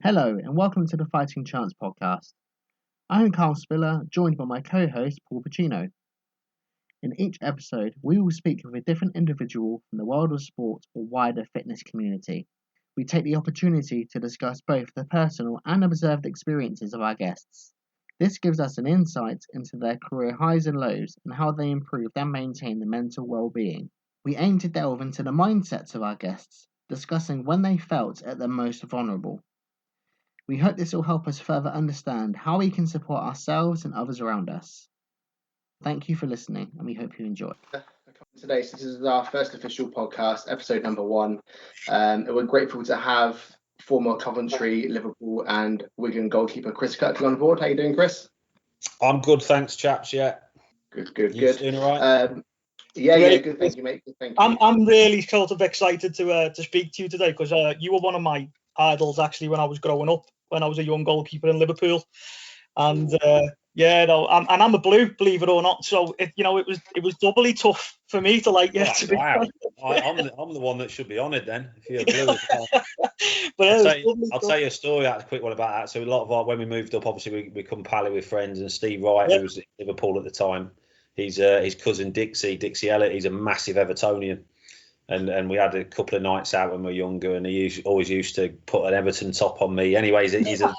Hello and welcome to the Fighting Chance podcast. I am Carl Spiller, joined by my co-host Paul Pacino. In each episode, we will speak with a different individual from the world of sport or wider fitness community. We take the opportunity to discuss both the personal and observed experiences of our guests. This gives us an insight into their career highs and lows and how they improved and maintained their mental well-being. We aim to delve into the mindsets of our guests, discussing when they felt at their most vulnerable. We hope this will help us further understand how we can support ourselves and others around us. Thank you for listening, and we hope you enjoy. Today, so this is our first official podcast, episode number 1. And we're grateful to have former Coventry, Liverpool, and Wigan goalkeeper Chris Kirkland on board. How you doing, Chris? I'm good, thanks, chaps. Yeah. Good. You doing all right? Yeah, good. Thank you, mate. Good, thank you. I'm really sort of excited to speak to you today because you were one of my idols actually when I was growing up, when I was a young goalkeeper in Liverpool, and I'm a blue, believe it or not. So it was doubly tough for me to like. Yeah, wow. I'm the one that should be honoured then. If you're blue as well. But I'll tell you a story, a quick one about that. So a lot of when we moved up, obviously we come pally with friends, and Steve Wright, who was at Liverpool at the time, he's his cousin Dixie Elliott. He's a massive Evertonian. And we had a couple of nights out when we were younger, and he always used to put an Everton top on me. Anyways, he's a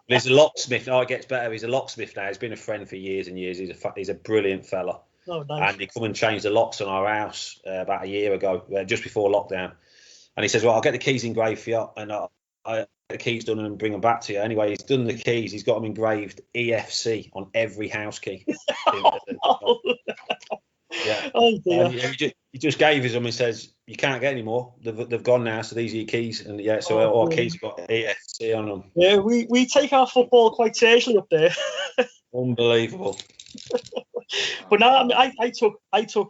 locksmith. No, it gets better. He's a locksmith now. He's been a friend for years and years. He's a brilliant fella. Oh, nice. And he come and changed the locks on our house about a year ago, just before lockdown. And he says, "Well, I'll get the keys engraved for you, and I'll get the keys done and bring them back to you." Anyway, he's done the keys. He's got them engraved EFC on every house key. No. Yeah. Oh dear. He just gave us them and says, "You can't get any more. They've gone now. So these are your keys." And our keys have got EFC on them. Yeah, we take our football quite seriously up there. Unbelievable. But no, I took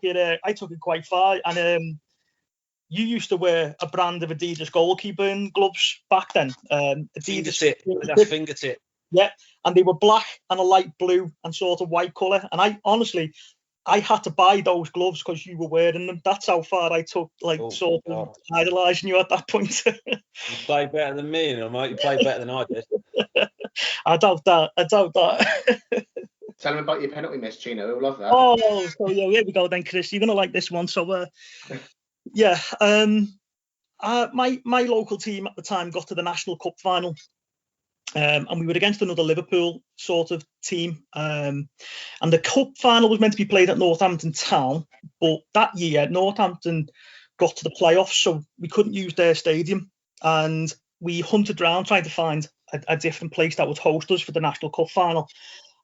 it quite far, and you used to wear a brand of Adidas goalkeeping gloves back then. Adidas fingertip. Yeah, and they were black and a light blue and sort of white colour. And I had to buy those gloves because you were wearing them. That's how far I took, idolising you at that point. You played better than me, mate. You played better than I did. I doubt that. Tell him about your penalty miss, Chino. He'll love that. Oh, so yeah, here we go then, Chris. You're going to like this one. So, my local team at the time got to the National Cup final. And we were against another Liverpool sort of team. And the cup final was meant to be played at Northampton Town. But that year, Northampton got to the playoffs, so we couldn't use their stadium. And we hunted around trying to find a different place that would host us for the National Cup final.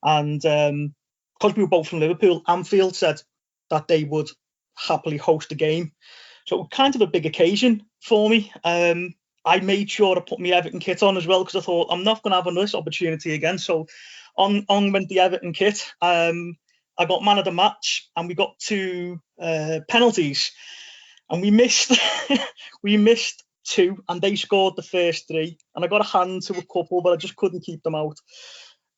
And because we were both from Liverpool, Anfield said that they would happily host the game. So it was kind of a big occasion for me. I made sure to put my Everton kit on as well because I thought I'm not going to have another opportunity again. So on went the Everton kit. I got man of the match, and we got to penalties, and we missed we missed 2, and they scored the first 3. And I got a hand to a couple, but I just couldn't keep them out.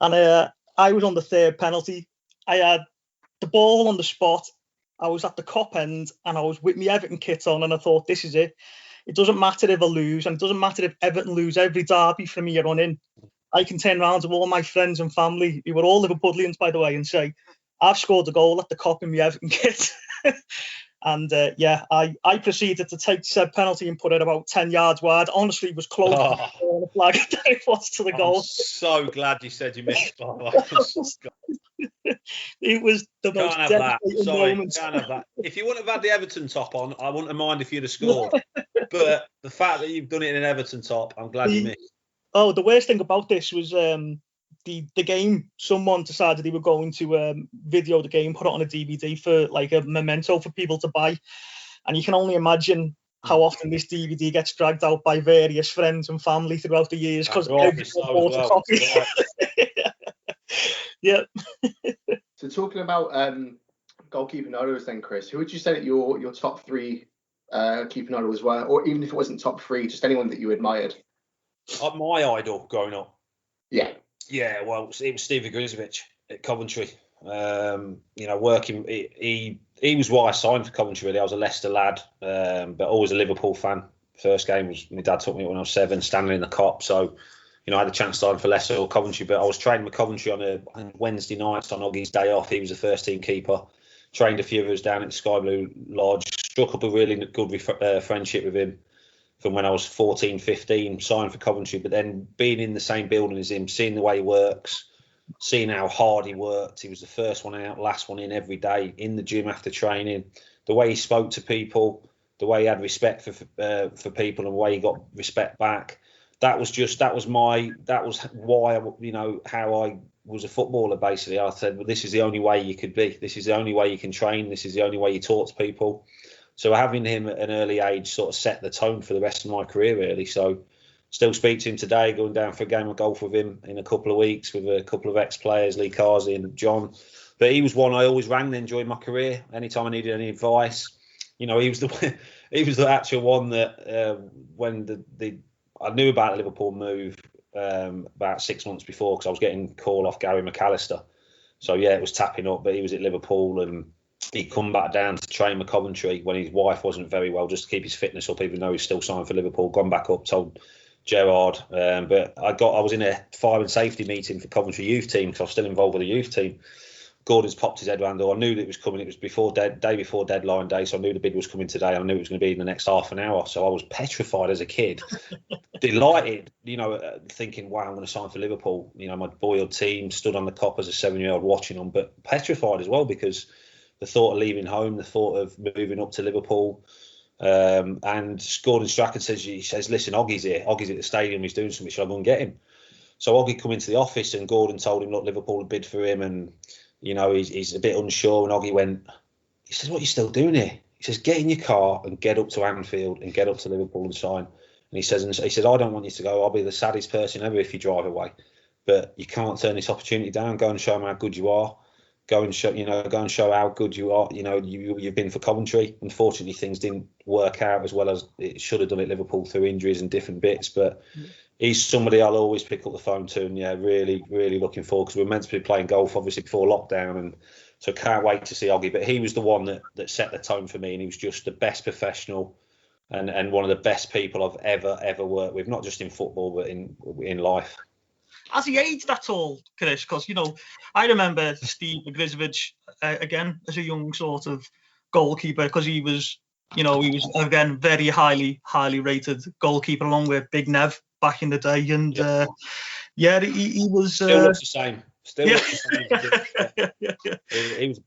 And I was on the 3rd penalty. I had the ball on the spot. I was at the cop end, and I was with my Everton kit on, and I thought, this is it. It doesn't matter if I lose, and it doesn't matter if Everton lose every derby from here on in. I can turn around to all my friends and family, who were all Liverpoolians, by the way, and say, I've scored a goal at the Cop in my Everton kit. And I proceeded to take said penalty and put it about 10 yards wide. Honestly, it was close to the flag than it was to the goal. I'm so glad you said you missed. It was the most devastating moment. Can't have that. If you wouldn't have had the Everton top on, I wouldn't have minded if you'd have scored. But the fact that you've done it in an Everton top, I'm glad you missed. Oh, the worst thing about this was the game. Someone decided they were going to video the game, put it on a DVD for like a memento for people to buy. And you can only imagine how often this DVD gets dragged out by various friends and family throughout the years because everyone bought a copy. Yeah. So talking about goalkeeping idols then, Chris, who would you say that your top 3 keeping idols were? Or even if it wasn't top 3, just anyone that you admired? My idol growing up? Yeah. Yeah, well, it was Stevie Grizovic at Coventry. Working, he was why I signed for Coventry, really. I was a Leicester lad, but always a Liverpool fan. First game was my dad took me when I was 7, standing in the Cop. So, I had a chance to sign for Leicester or Coventry, but I was training with Coventry on a Wednesday night on Oggy's day off. He was the first team keeper. Trained a few of us down at the Sky Blue Lodge. Struck up a really good friendship with him from when I was 14, 15, signed for Coventry. But then being in the same building as him, seeing the way he works, seeing how hard he worked. He was the first one out, last one in every day, in the gym after training. The way he spoke to people, the way he had respect for people, and the way he got respect back. That was why, how I was a footballer, basically. I said, well, this is the only way you could be. This is the only way you can train. This is the only way you talk to people. So having him at an early age sort of set the tone for the rest of my career, really. So still speak to him today, going down for a game of golf with him in a couple of weeks with a couple of ex-players, Lee Carsey and John. But he was one I always rang then during my career. Anytime I needed any advice, he was the actual one that when I knew about the Liverpool move about 6 months before, because I was getting call off Gary McAllister. So it was tapping up, but he was at Liverpool and he'd come back down to train with Coventry when his wife wasn't very well, just to keep his fitness up, even though he's still signed for Liverpool. Gone back up, told Gerard, but I was in a fire and safety meeting for Coventry youth team because I was still involved with the youth team. Gordon's popped his head around the door. I knew that it was coming. It was day before deadline day, so I knew the bid was coming today. I knew it was going to be in the next half an hour. So I was petrified as a kid, delighted, thinking, wow, I'm going to sign for Liverpool. My boyhood team, stood on the Cop as a 7-year-old watching them, but petrified as well because the thought of leaving home, the thought of moving up to Liverpool. And Gordon Strachan says, listen, Oggy's here. Oggy's at the stadium. He's doing something. Shall I go and get him? So Oggy come into the office and Gordon told him, look, Liverpool had bid for him and, he's a bit unsure. And Oggy he says, what are you still doing here? He says, get in your car and get up to Anfield and get up to Liverpool and sign. And he says, I don't want you to go. I'll be the saddest person ever if you drive away. But you can't turn this opportunity down. Go and show them how good you are. Go and show how good you are. You've been for Coventry. Unfortunately, things didn't work out as well as it should have done at Liverpool through injuries and different bits. But he's somebody I'll always pick up the phone to, and really, really looking forward, because we're meant to be playing golf obviously before lockdown, and so can't wait to see Oggy. But he was the one that set the tone for me, and he was just the best professional and one of the best people I've ever worked with, not just in football but in life. Has he aged at all, Chris? Because, I remember Steve Grizovic, again, as a young sort of goalkeeper, because he was again, very highly rated goalkeeper, along with Big Nev back in the day. And he was... Still looks the same. Looks the same. He was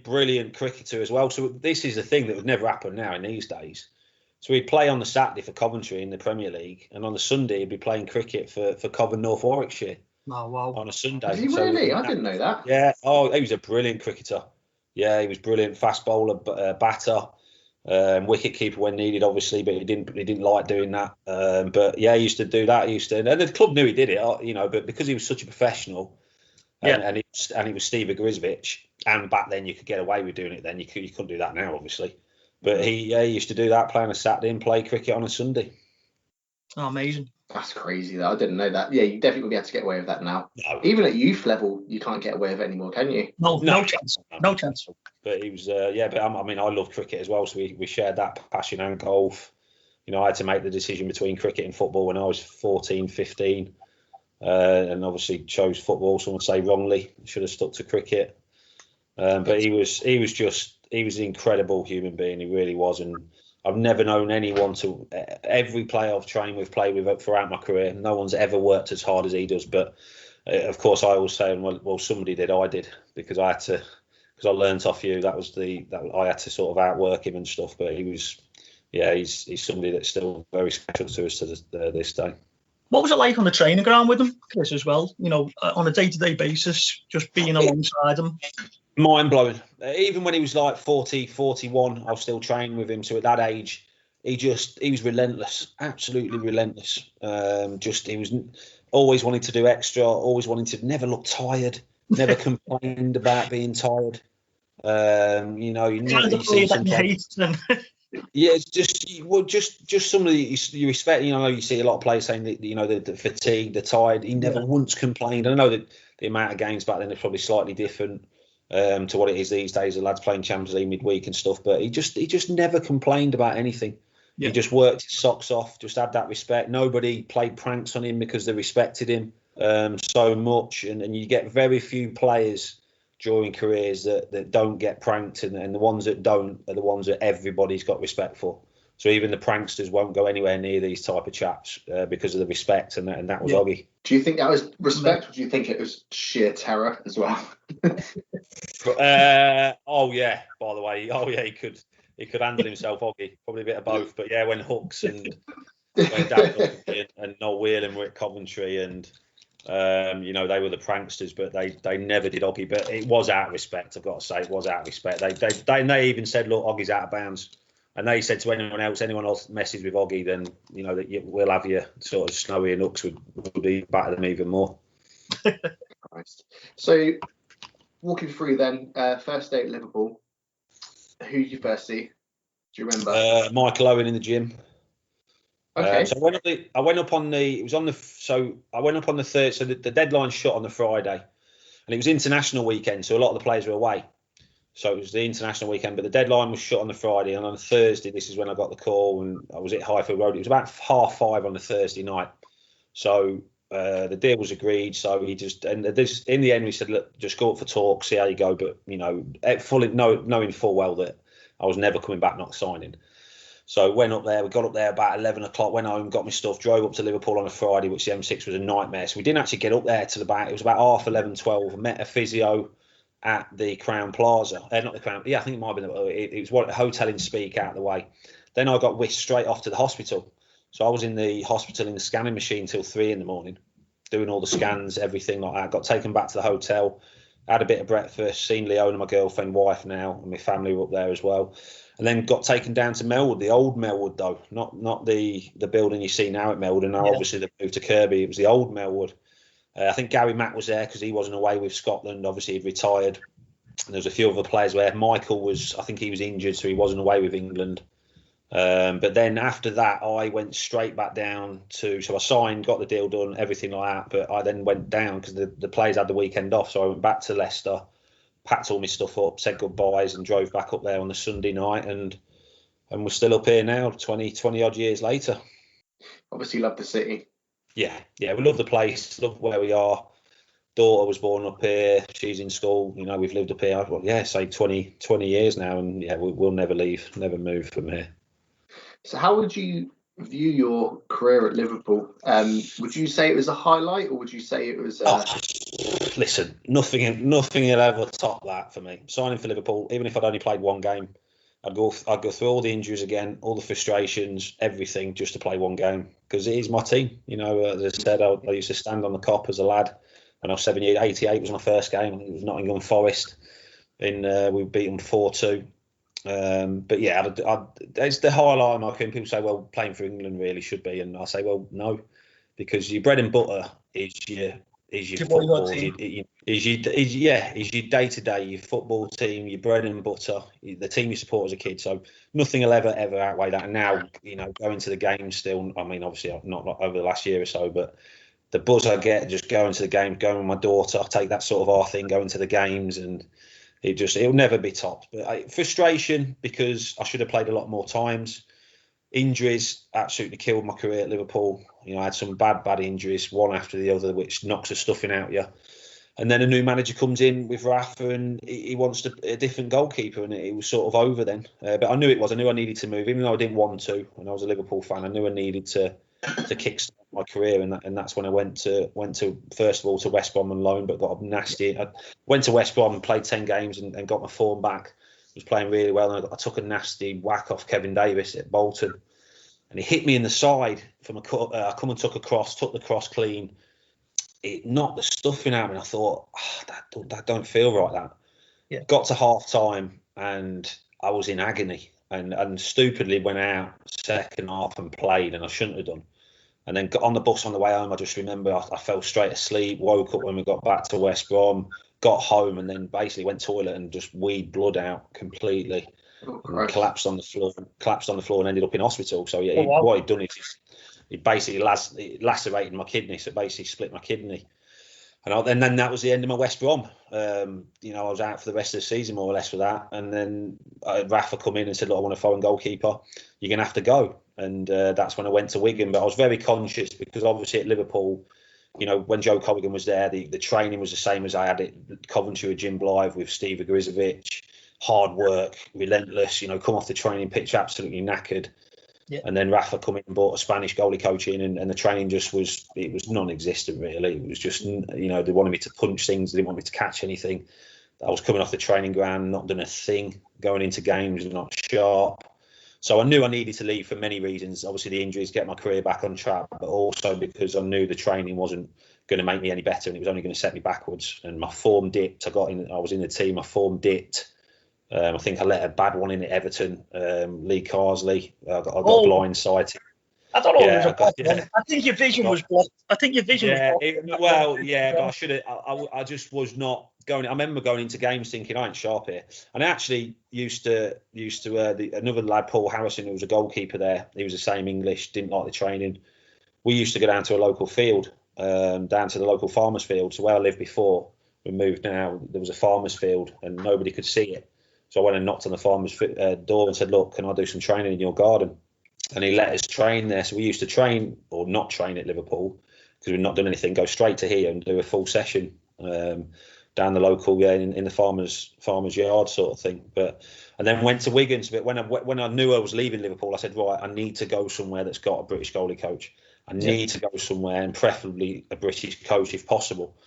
brilliant cricketer as well. So this is the thing that would never happen now in these days. So he'd play on the Saturday for Coventry in the Premier League, and on the Sunday he'd be playing cricket for Coventry, North Warwickshire. Oh, wow. On a Sunday. Is he really? I didn't know that. Yeah. Oh, he was a brilliant cricketer. Yeah, he was brilliant. Fast bowler, batter, wicket keeper when needed, obviously, but he didn't like doing that. But yeah, he used to do that. And the club knew he did it, but because he was such a professional, and he was Steve Grizovic, and back then you could get away with doing it. Then you couldn't do that now, obviously. But he used to do that, play on a Saturday and play cricket on a Sunday. Oh, amazing. That's crazy, though. I didn't know that. Yeah, you definitely would be able to get away with that now. No. Even at youth level, you can't get away with it anymore, can you? No chance. No chance. But he was, but I love cricket as well, so we shared that passion and golf. I had to make the decision between cricket and football when I was 14, 15, and obviously chose football. Some would say wrongly. Should have stuck to cricket. But he was an incredible human being. He really was, and I've never known anyone to. Every player I've played with throughout my career, no one's ever worked as hard as he does. But of course, I always say, well, somebody did. I did, because I had to, because I learnt off you. That I had to sort of outwork him and stuff. But he was, he's somebody that's still very special to us to this day. What was it like on the training ground with him, Chris, as well? On a day-to-day basis, just being alongside him. Mind blowing. Even when he was like 40, 41, I was still training with him. So at that age, he was relentless, absolutely relentless. He was always wanting to do extra, always wanting to never look tired, never complained about being tired. You never see sometimes. Yeah, it's just somebody you respect. You see a lot of players saying that the fatigue, the tired. He never once complained. I know that the amount of games back then are probably slightly different to what it is these days. The lads playing Champions League midweek and stuff, but he just never complained about anything. He just worked his socks off, just had that respect. Nobody played pranks on him because they respected him so much. And you get very few players during careers that don't get pranked, and the ones that don't are the ones that everybody's got respect for. So even the pranksters won't go anywhere near these type of chaps because of the respect, and that was Oggy. Do you think that was respect, or do you think it was sheer terror as well? Oh yeah, by the way, he could handle himself, Oggy. Probably a bit of both, but yeah, when Hooks and when Darren and Noel Whelan were at Coventry, and they were the pranksters, but they never did Oggy. But it was out of respect. I've got to say, it was out of respect. They even said, look, Oggy's out of bounds. And they said to anyone else messes with Oggy, then that we'll have you. Sort of Snowy and Hooks would be batter them even more. Christ. So, walking through then, first day at Liverpool. Who did you first see? Do you remember? Michael Owen in the gym. Okay. So I went up on the third. So the deadline shot on the Friday, and it was international weekend. So a lot of the players were away. So it was the international weekend, but the deadline was shut on the Friday, and on the Thursday, this is when I got the call, and I was at Highfield Road. It was about 5:30 on the Thursday night. So the deal was agreed. So in the end, we said, look, just go up for talk, see how you go. But knowing full well that I was never coming back, not signing. So went up there. We got up there about 11 o'clock. Went home, got my stuff, drove up to Liverpool on a Friday, which the M6 was a nightmare. So we didn't actually get up there till it was about 11:30, 12. I met a physio at the Crown Plaza, not the Crown. Yeah, I think it might have been. It was what a hotel in Speak out of the way. Then I got whisked straight off to the hospital. So I was in the hospital in the scanning machine till 3 a.m, doing all the scans, everything like that. Got taken back to the hotel, had a bit of breakfast, seen Leona, my girlfriend, wife now, and my family were up there as well. And then got taken down to Melwood, the old Melwood though, not the building you see now at Melwood. And now obviously they've moved to Kirby. It was the old Melwood. I think Gary Mack was there because he wasn't away with Scotland. Obviously, he'd retired. And there was a few other players there. Michael I think he was injured, so he wasn't away with England. But then after that, I went straight back down so I signed, got the deal done, everything like that. But I then went down because the players had the weekend off. So I went back to Leicester, packed all my stuff up, said goodbyes, and drove back up there on the Sunday night. And we're still up here now, 20 odd years later. Obviously, love the city. Yeah, we love the place, love where we are. Daughter was born up here. She's in school. We've lived up here, say 20 years now, and we'll never leave, never move from here. So how would you view your career at Liverpool? Would you say it was a highlight, or would you say it was? Listen, nothing will ever top that for me. Signing for Liverpool, even if I'd only played one game, I'd go through all the injuries again, all the frustrations, everything, just to play one game, because it is my team. As I said, I used to stand on the Kop as a lad when I was 7 years. 88 was my first game. I think it was Nottingham Forest. We beat them 4-2. But yeah, it's the highlight of my career. People say, well, playing for England really should be, and I say, well, no, because your bread and butter is your football, is your day-to-day, your football team, your bread and butter, the team you support as a kid. So nothing will ever outweigh that. And now, going to the games still, I mean, obviously not over the last year or so, but the buzz I get just going to the games, going with my daughter, I take that sort of our thing, going to the games, and it'll never be topped. But frustration, because I should have played a lot more times. Injuries absolutely killed my career at Liverpool. I had some bad injuries, one after the other, which knocks the stuffing out you. And then a new manager comes in with Rafa, and he wants a different goalkeeper, and it was sort of over then. But I knew it was. I knew I needed to move, even though I didn't want to. And I was a Liverpool fan, I knew I needed to kickstart my career, and that's when I went to first of all to West Brom on loan, but got nasty. I went to West Brom and played 10 games and got my form back. Was playing really well, and I took a nasty whack off Kevin Davis at Bolton, and he hit me in the side from a cut. I come and took a cross, took the cross clean. It knocked the stuffing out of me, and I thought, that don't feel right. That got to half time, and I was in agony, and stupidly went out second half and played, and I shouldn't have done. And then got on the bus on the way home. I just remember I fell straight asleep, woke up when we got back to West Brom, got home, and then basically went toilet and just weed blood out completely. And collapsed on the floor and ended up in hospital. So what he'd done is he basically lacerated my kidney, so basically split my kidney. And then that was the end of my West Brom. I was out for the rest of the season more or less for that. And then Rafa come in and said, look, I want a foreign goalkeeper. You're going to have to go. and that's when I went to Wigan. But I was very conscious because obviously at Liverpool, you know, when Joe Colligan was there, the training was the same as I had at Coventry with Jim Blythe, with Steve Igrizovic. Hard work, relentless, you know, come off the training pitch absolutely knackered. Yeah. And then Rafa come in and brought a Spanish goalie coach in, and the training just was non-existent, really. It was just, you know, they wanted me to punch things, they didn't want me to catch anything. I was coming off the training ground, not doing a thing, going into games, not sharp. So I knew I needed to leave for many reasons. Obviously, the injuries, get my career back on track, but also because I knew the training wasn't going to make me any better, and it was only going to set me backwards. And my form dipped. I was in the team, my form dipped. I think I let a bad one in at Everton. Lee Carsley, I got blindsided. I don't know. Yeah, I think your vision was blocked. I think your vision was blocked. But I should have. I just was not going. I remember going into games thinking I ain't sharp here. And I actually used to another lad, Paul Harrison, who was a goalkeeper there. He was the same English, didn't like the training. We used to go down to a local field, down to the local farmers' field. So where I lived before, we moved now. There was a farmers' field, and nobody could see it. So I went and knocked on the farmer's door and said, look, can I do some training in your garden? And he let us train there. So we used to train, or not train at Liverpool, because we'd not done anything, go straight to here and do a full session down the local, in the farmer's yard sort of thing. And then went to Wigan. But when I knew I was leaving Liverpool, I said, right, I need to go somewhere that's got a British goalie coach. I need to go somewhere, and preferably a British coach if possible.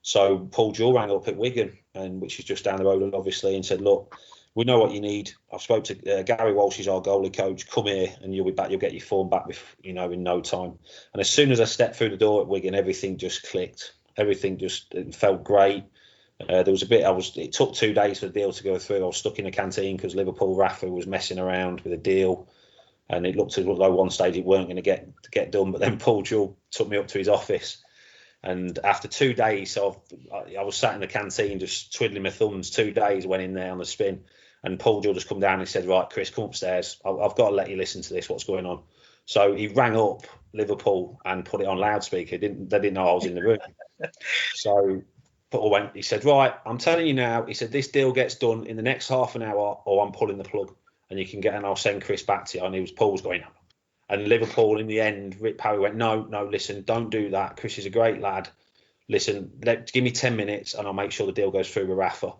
So Paul Jewell rang up at Wigan, which is just down the road, obviously, and said, look, we know what you need. I've spoke to Gary Walsh, is our goalie coach. Come here and you'll be back. You'll get your form back, in no time. And as soon as I stepped through the door at Wigan, everything just clicked. Everything just felt great. There was a bit. It took 2 days for the deal to go through. I was stuck in a canteen because Liverpool Rafa was messing around with a deal, and it looked as though one stage it weren't going to get done. But then Paul Jewell took me up to his office. And after 2 days, I was sat in the canteen just twiddling my thumbs. 2 days, went in there on the spin, and Paul Jewell just come down and he said, right, Chris, come upstairs. I've got to let you listen to this, what's going on. So he rang up Liverpool and put it on loudspeaker. They didn't know I was in the room. So Paul went, he said, right, I'm telling you now, he said, this deal gets done in the next half an hour or I'm pulling the plug, and you can and I'll send Chris back to you. And Paul's going, and Liverpool, in the end, Rick Parry went, no, listen, don't do that. Chris is a great lad. Listen, give me 10 minutes and I'll make sure the deal goes through with Rafa.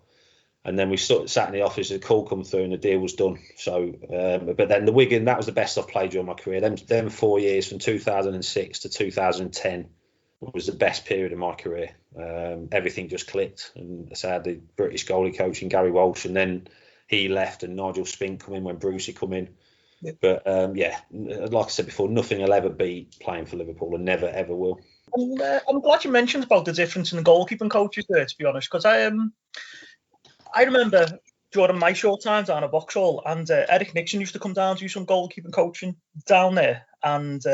And then we sat in the office, the call come through and the deal was done. So, but then the Wigan, that was the best I've played during my career. Them 4 years from 2006 to 2010 was the best period of my career. Everything just clicked. And I had the British goalie coach in Gary Walsh, and then he left and Nigel Spink come in when Brucey come in. Yeah. But like I said before, nothing will ever beat playing for Liverpool, and never ever will. I'm glad you mentioned about the difference in the goalkeeping coaches there, to be honest, because I remember during my short time down at Vauxhall, and Eric Nixon used to come down to do some goalkeeping coaching down there, and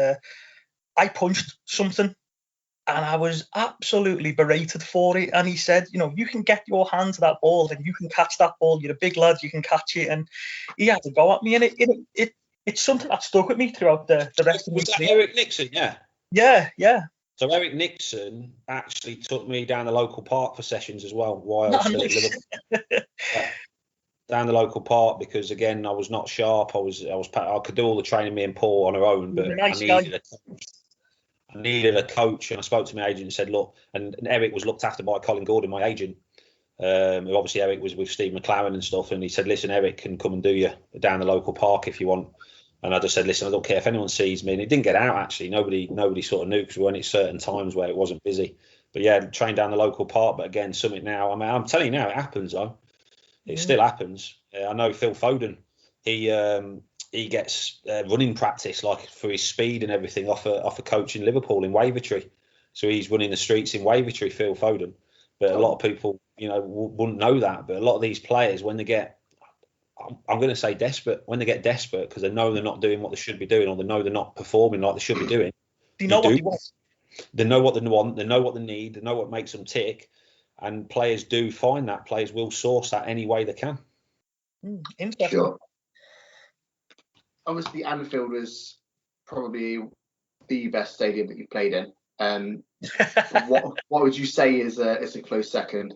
I punched something, and I was absolutely berated for it. And he said, you can get your hand to that ball and you can catch that ball. You're a big lad, you can catch it. And he had to go at me, and it's something that stuck with me throughout the rest of my career. Was that Eric Nixon? Yeah. So Eric Nixon actually took me down the local park for sessions as well while I was still at Liverpool. Down the local park, because again I was not sharp. I could do all the training, me and Paul, on our own, but I needed a coach, and I spoke to my agent and said, look, and Eric was looked after by Colin Gordon, my agent. Obviously Eric was with Steve McLaren and stuff, and he said, listen, Eric can come and do you down the local park if you want. And I just said, listen, I don't care if anyone sees me. And it didn't get out, actually. Nobody sort of knew, because we went at certain times where it wasn't busy. But yeah, trained down the local park. But again, something now, I'm telling you now, it happens though. It still happens. I know Phil Foden, he gets running practice, like for his speed and everything, off a coach in Liverpool in Wavertree. So he's running the streets in Wavertree, Phil Foden. But a lot of people, wouldn't know that. But a lot of these players, when they get, I'm going to say desperate, when they get desperate because they know they're not doing what they should be doing, or they know they're not performing like they should be doing. They know what they want. They know what they want. They know what they need. They know what makes them tick. And players do find that. Players will source that any way they can. Interesting. Sure. Obviously, Anfield was probably the best stadium that you played in. What would you say is a close second?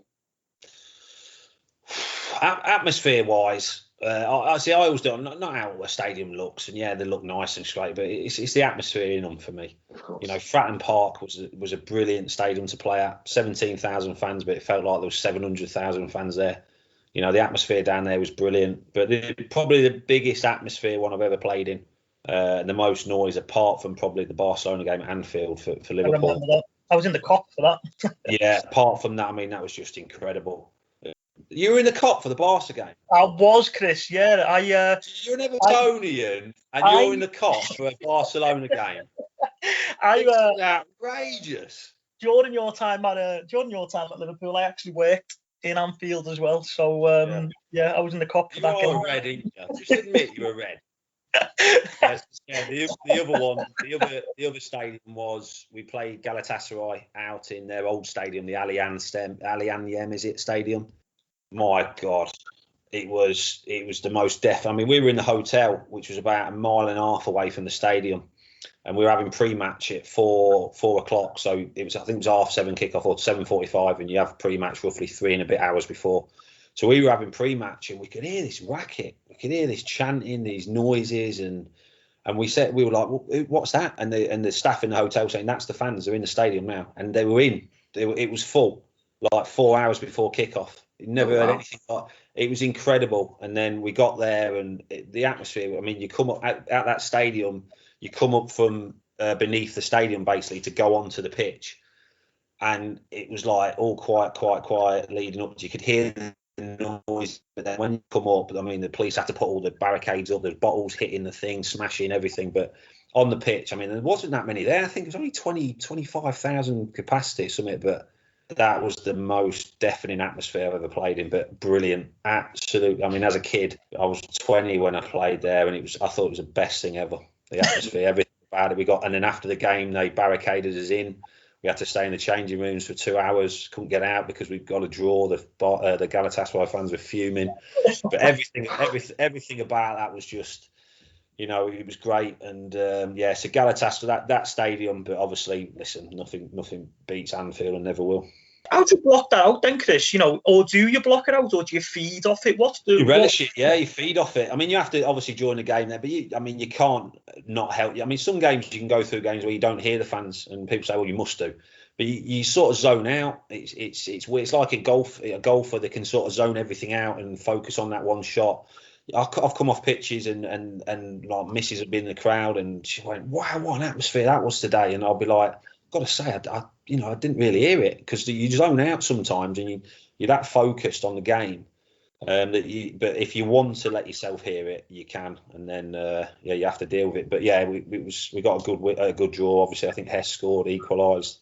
Atmosphere-wise, I always do. Not how a stadium looks, and yeah, they look nice and straight, but it's the atmosphere in them for me. Fratton Park was a brilliant stadium to play at. 17,000 fans, but it felt like there was 700,000 fans there. The atmosphere down there was brilliant, but probably the biggest atmosphere one I've ever played in, and the most noise, apart from probably the Barcelona game at Anfield for Liverpool. I remember that. I was in the Kop for that. Yeah, apart from that, I mean, that was just incredible. You were in the Kop for the Barca game? I was, Chris, yeah. You're an Evertonian, and you're in the Kop for a Barcelona game. Outrageous. During your time at Liverpool, I actually worked in Anfield as well. So, I was in the Kop for that game. You were red, didn't you? Just admit you were red. The other one, the other stadium was, we played Galatasaray out in their old stadium, the Allianz Stadium. My God, it was the most deaf. I mean, we were in the hotel, which was about a mile and a half away from the stadium, and we were having pre-match at 4 o'clock. So I think it was 7:30 kickoff or 7:45, and you have pre-match roughly 3 and a bit hours before. So we were having pre-match, and we could hear this racket, we could hear this chanting, these noises, and we were like, well, what's that? And the staff in the hotel saying, that's the fans, they're in the stadium now, and they were in. It was full, like 4 hours before kickoff. Never heard anything like it. Was incredible. And then we got there, and the atmosphere. I mean, you come up at that stadium, you come up from beneath the stadium basically to go onto the pitch, and it was like all quiet leading up. You could hear the noise, but then when you come up, I mean, the police had to put all the barricades up. There's bottles hitting the thing, smashing everything. But on the pitch, I mean, there wasn't that many there. I think it was only 25,000 capacity, something, but that was the most deafening atmosphere I've ever played in, but brilliant. Absolutely. I mean, as a kid, I was 20 when I played there, and I thought it was the best thing ever. The atmosphere, everything about it. And then after the game, they barricaded us in. We had to stay in the changing rooms for 2 hours. Couldn't get out because we'd got a draw. The Galatasaray fans were fuming. But everything about that was just, it was great. And so Galatasaray, that stadium. But obviously, listen, nothing beats Anfield and never will. How do you block that out then, Chris? Or do you block it out, or do you feed off it? You relish it, yeah. You feed off it. I mean, you have to obviously join the game there, but you can't not help. I mean, some games you can go through games where you don't hear the fans, and people say, "Well, you must do," but you sort of zone out. It's weird. It's like a golfer that can sort of zone everything out and focus on that one shot. I've come off pitches and like Mrs. had been in the crowd, and she went, "Wow, what an atmosphere that was today!" And I'll be like, got to say, I didn't really hear it, because you zone out sometimes, and you're that focused on the game but if you want to let yourself hear it, you can, and then you have to deal with it. But yeah, we got a good draw. Obviously, I think Hess scored, equalised,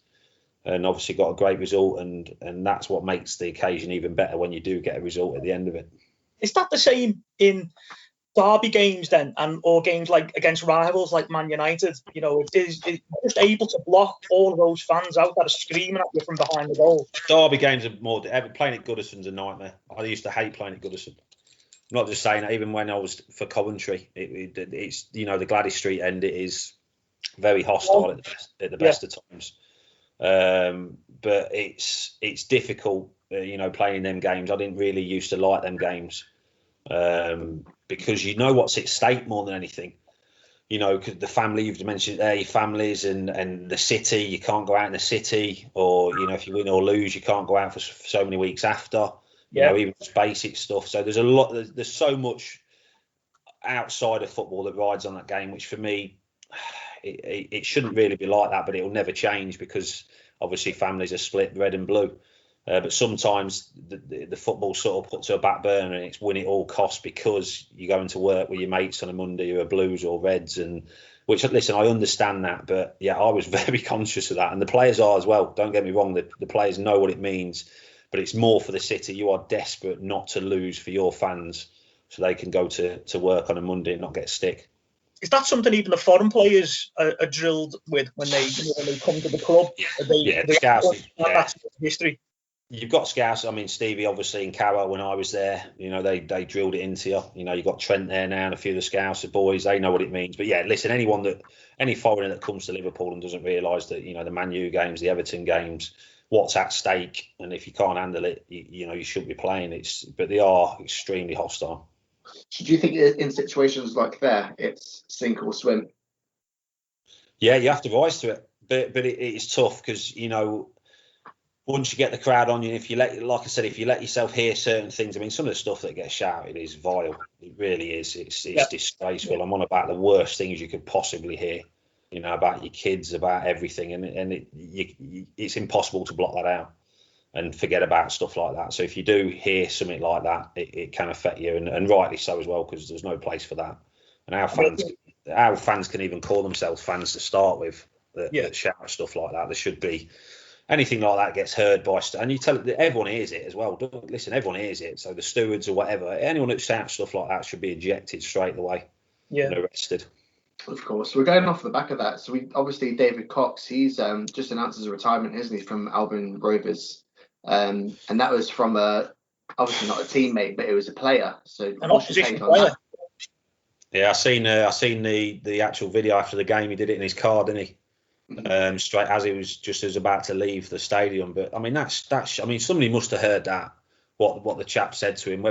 and obviously got a great result, and that's what makes the occasion even better when you do get a result at the end of it. Is that the same in derby games then, or games like against rivals like Man United? Is just able to block all of those fans out that are screaming at you from behind the goal? Derby games are more. Playing at Goodison's a nightmare. I used to hate playing at Goodison. I'm not just saying that. Even when I was for Coventry, it's the Gladys Street end. It is very hostile at the best of times. But it's difficult. Playing them games. I didn't really used to like them games. Because what's at stake more than anything. The family, you've mentioned there, your families and the city. You can't go out in the city, or if you win or lose, you can't go out for so many weeks after. Even just basic stuff. So there's so much outside of football that rides on that game, which for me, it shouldn't really be like that, but it will never change, because obviously families are split red and blue. But sometimes the football sort of put to a back burner, and it's win at all costs, because you're going to work with your mates on a Monday who are Blues or Reds, listen, I understand that, but yeah, I was very conscious of that, and the players are as well. Don't get me wrong, the players know what it means, but it's more for the city. You are desperate not to lose for your fans, so they can go to work on a Monday and not get stick. Is that something even the foreign players are drilled with when they come to the club? That's history. You've got scouts. I mean, Stevie, obviously, in Carrow, when I was there, they drilled it into you. You've got Trent there now, and a few of the scouts, the boys, they know what it means. But yeah, listen, any foreigner that comes to Liverpool and doesn't realise that, the Man U games, the Everton games, what's at stake, and if you can't handle it, you shouldn't be playing. But they are extremely hostile. Do you think in situations like that, it's sink or swim? Yeah, you have to rise to it, but it is tough because once you get the crowd on you, if you like I said, if you let yourself hear certain things, I mean, some of the stuff that gets shouted is vile. It really is. It's disgraceful. Yeah. I'm on about the worst things you could possibly hear, about your kids, about everything, and it's impossible to block that out and forget about stuff like that. So if you do hear something like that, it can affect you, and rightly so as well, because there's no place for that. And our fans can even call themselves fans to start with that shout stuff like that. There should be. Anything like that gets heard by, and you tell everyone hears it as well. Listen, everyone hears it. So the stewards or whatever, anyone that shouts stuff like that should be ejected straight away and arrested. Of course, we're going off the back of that. So David Cox, he's just announced his retirement, isn't he, from Albion Rovers, and that was from obviously not a teammate, but it was a player. So an opposition player. Yeah, I seen the actual video after the game. He did it in his car, didn't he? Straight as he was about to leave the stadium. But I mean, that's I mean, somebody must have heard that what the chap said to him.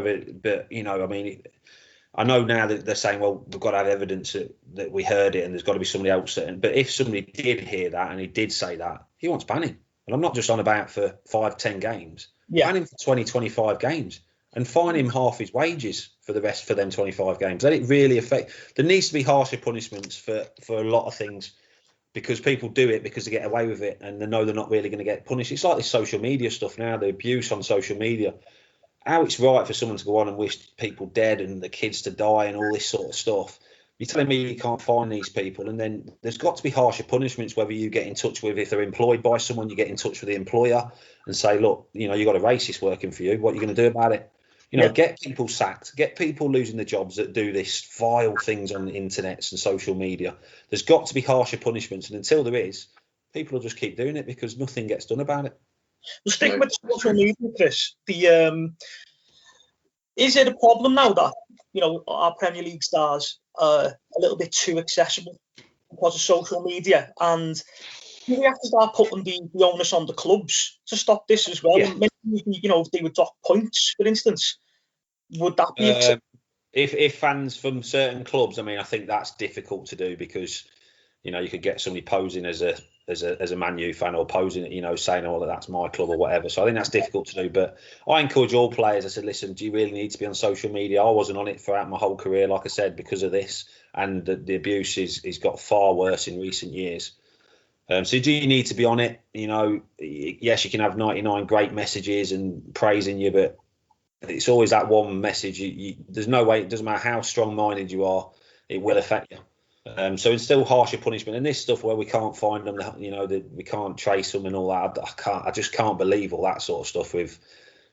I know now that they're saying, well, we've got to have evidence that we heard it, and there's got to be somebody else. But if somebody did hear that and he did say that, he wants banning. And I'm not just on about for 5-10 games. Ban him for 20-25 games and fine him half his wages for the rest for them 25 games. Let it really affect. There needs to be harsher punishments for a lot of things. Because people do it because they get away with it and they know they're not really going to get punished. It's like this social media stuff now, the abuse on social media. How it's right for someone to go on and wish people dead and the kids to die and all this sort of stuff. You're telling me you can't find these people, and then there's got to be harsher punishments, whether you get in touch with, if they're employed by someone, you get in touch with the employer and say, look, you got a racist working for you. What are you going to do about it? Get people sacked, get people losing their jobs that do this vile things on the internet and social media. There's got to be harsher punishments, and until there is, people will just keep doing it because nothing gets done about it. Well, sticking with social media, Chris, is it a problem now that our Premier League stars are a little bit too accessible because of social media, and we have to start putting the onus on the clubs to stop this as well? Yeah. Maybe, if they would dock points, for instance, would that be? If fans from certain clubs, I mean, I think that's difficult to do because, you could get somebody posing as a Man U fan or posing, saying, oh, that's my club or whatever. So I think that's difficult to do. But I encourage all players. I said, listen, do you really need to be on social media? I wasn't on it throughout my whole career, like I said, because of this, and the abuse is got far worse in recent years. So do you need to be on it? Yes, you can have 99 great messages and praising you, but it's always that one message. There's no way, it doesn't matter how strong-minded you are, it will affect you. So it's still harsher punishment. And this stuff where we can't find them, we can't trace them and all that. I just can't believe all that sort of stuff with,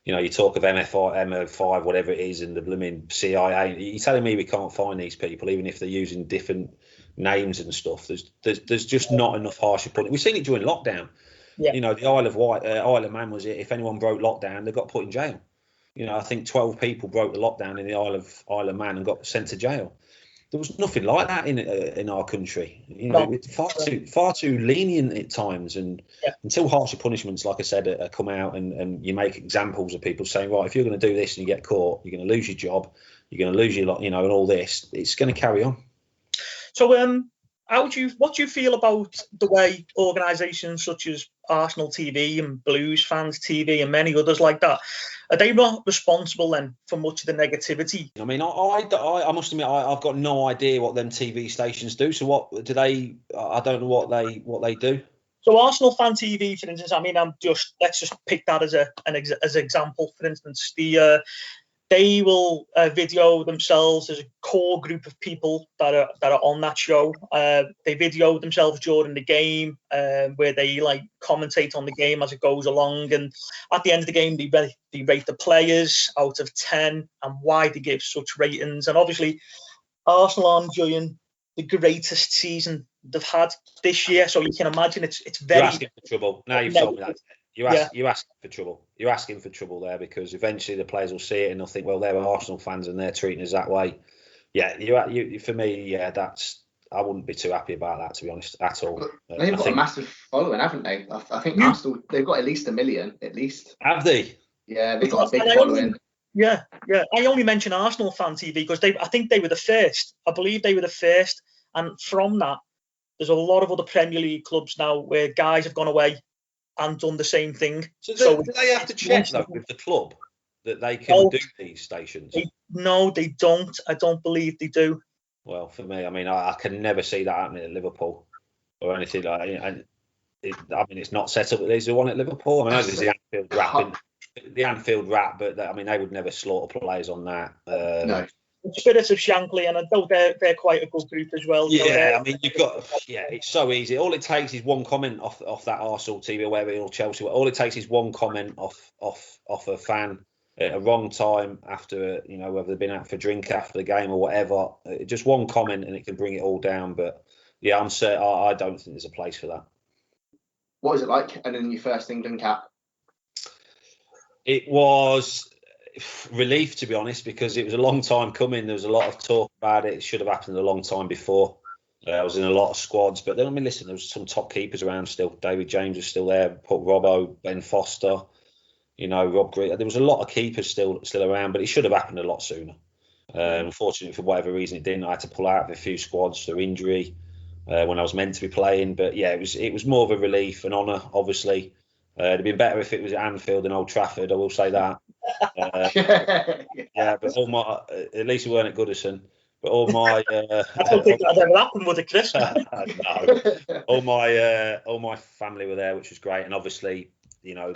you talk of MO5, whatever it is, and the blooming CIA. You're telling me we can't find these people, even if they're using different names and stuff. There's just not enough harsher punishment. We've seen it during lockdown. Yeah. The Isle of Man was it. If anyone broke lockdown, they got put in jail. I think 12 people broke the lockdown in the Isle of Man and got sent to jail. There was nothing like that in our country. It's far too lenient at times, and until harsher punishments, like I said, come out and you make examples of people saying, right, if you're going to do this and you get caught, you're going to lose your job, you're going to lose your and all this. It's going to carry on. So, what do you feel about the way organisations such as Arsenal TV and Blues Fans TV and many others like that, are they not responsible then for much of the negativity? I mean, I must admit, I've got no idea what them TV stations do. So what do they? I don't know what they do. So Arsenal Fan TV, for instance, I mean, let's just pick that as an example. For instance, they will video themselves as a core group of people that are on that show. They video themselves during the game, where they commentate on the game as it goes along. And at the end of the game, they rate the players out of 10 and why they give such ratings. And obviously, Arsenal are enjoying the greatest season they've had this year. So you can imagine it's very. You're asking for trouble. Now you've told me that. You're asking for trouble. You're asking for trouble there, because eventually the players will see it and they'll think, well, they're Arsenal fans and they're treating us that way. Yeah, you for me, I wouldn't be too happy about that, to be honest, at all. They've got a massive following, haven't they? I think Arsenal, they've got at least 1 million, at least. Have they? Yeah, they've got a big following. Yeah. I only mention Arsenal Fan TV because I think they were the first. I believe they were the first. And from that, there's a lot of other Premier League clubs now where guys have gone away and done the same thing. So do they have to check though with the club that they can do these stations? No, they don't. I don't believe they do. Well, for me, I mean, I can never see that happening at Liverpool or anything like that. And it's not set up that there's the one at Liverpool. I mean, there's the Anfield rap, but they would never slaughter players on that. No. The Spirits of Shankly, and I know they're quite a good group as well. Yeah, it's so easy. All it takes is one comment off that Arsenal TV or wherever, or Chelsea. All it takes is one comment off a fan at a wrong time after, whether they've been out for a drink after the game or whatever. Just one comment and it can bring it all down. But yeah, I'm certain I don't think there's a place for that. What was it like? And then your first England cap? It was relief, to be honest, because it was a long time coming. There was a lot of talk about it. It should have happened a long time before. I was in a lot of squads, but then listen, there was some top keepers around still. David James was still there. Paul Robbo, Ben Foster, Rob Green. There was a lot of keepers still around, but it should have happened a lot sooner. Unfortunately, for whatever reason, it didn't. I had to pull out of a few squads through injury when I was meant to be playing. But yeah, it was more of a relief, an honour, obviously. It'd been better if it was at Anfield than Old Trafford, I will say that. Yeah, but at least we weren't at Goodison. But all my I don't think that ever happened with a Chris. No. All my family were there, which was great, and obviously, my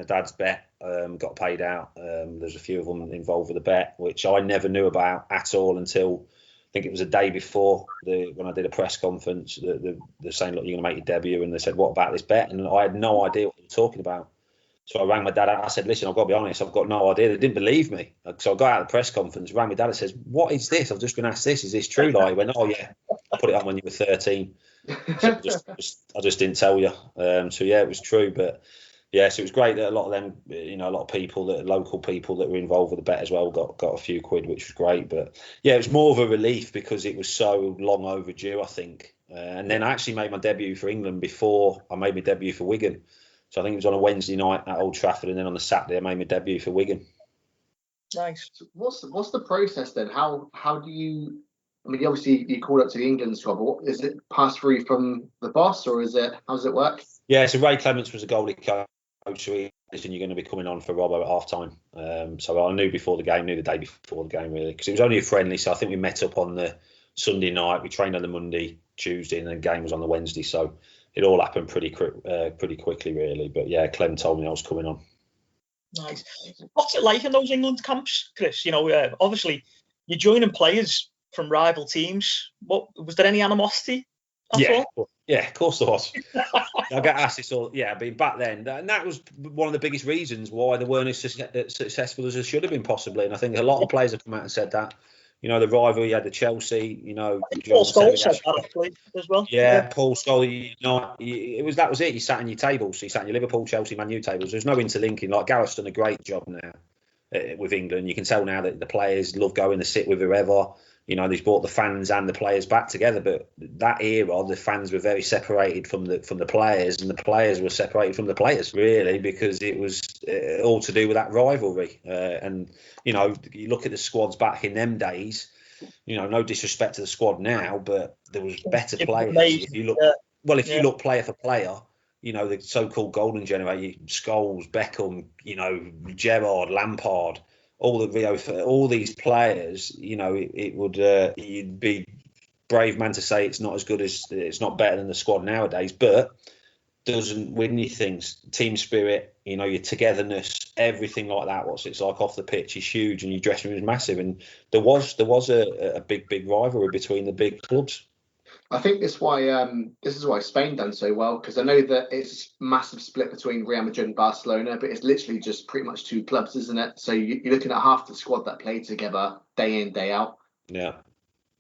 dad's bet got paid out. There's a few of them involved with the bet, which I never knew about at all until I think it was a day before when I did a press conference. They're saying, look, you're going to make your debut, and they said, what about this bet? And I had no idea what they were talking about. So I rang my dad. I said, listen, I've got to be honest, I've got no idea. They didn't believe me. So I got out of the press conference, rang my dad and says, what is this? I've just been asked this. Is this true? Like, he went, oh, yeah, I put it on when you were 13. So I just didn't tell you. So, yeah, it was true. But, yeah, so it was great that a lot of them, a lot of people, local people that were involved with the bet as well got a few quid, which was great. But, yeah, it was more of a relief because it was so long overdue, I think. And then I actually made my debut for England before I made my debut for Wigan. So I think it was on a Wednesday night at Old Trafford, and then on the Saturday I made my debut for Wigan. Nice. So what's the process then? How do you? I mean, obviously you called up to the England squad, but is it passed through from the boss, or how does it work? Yeah, so Ray Clements was a goalie coach. So he said, you're going to be coming on for Robbo at half time. So I knew the day before the game really, because it was only a friendly. So I think we met up on the Sunday night. We trained on the Monday, Tuesday, and then the game was on the Wednesday. So it all happened pretty quickly, really. But yeah, Clem told me I was coming on. Nice. What's it like in those England camps, Chris? Obviously, you're joining players from rival teams. Was there any animosity? Yeah, of course there was. I get asked this all. Yeah, but back then, and that was one of the biggest reasons why they weren't as successful as they should have been, possibly. And I think a lot of players have come out and said that. The rivalry you had the Chelsea, Paul Scholes said that actually as well. Yeah, Paul Scholes. That was it. You sat in your tables. So you sat in your Liverpool, Chelsea, Man U tables. There's no interlinking. Like Gareth's done a great job now with England. You can tell now that the players love going to sit with whoever. They've brought the fans and the players back together. But that era, the fans were very separated from the players, and the players were separated from the players, really, because it was all to do with that rivalry. And you look at the squads back in them days. No disrespect to the squad now, but there was better players. If you look player for player, the so-called golden generation, Scholes, Beckham, Gerrard, Lampard. All these players, you'd be brave man to say it's not better than the squad nowadays, but doesn't win you things. Team spirit, your togetherness, everything like that. What it's like off the pitch is huge, and your dressing room is massive. And there was a big rivalry between the big clubs. I think this is why Spain done so well, because I know that it's a massive split between Real Madrid and Barcelona, but it's literally just pretty much two clubs, isn't it? So you're looking at half the squad that played together day in, day out. Yeah,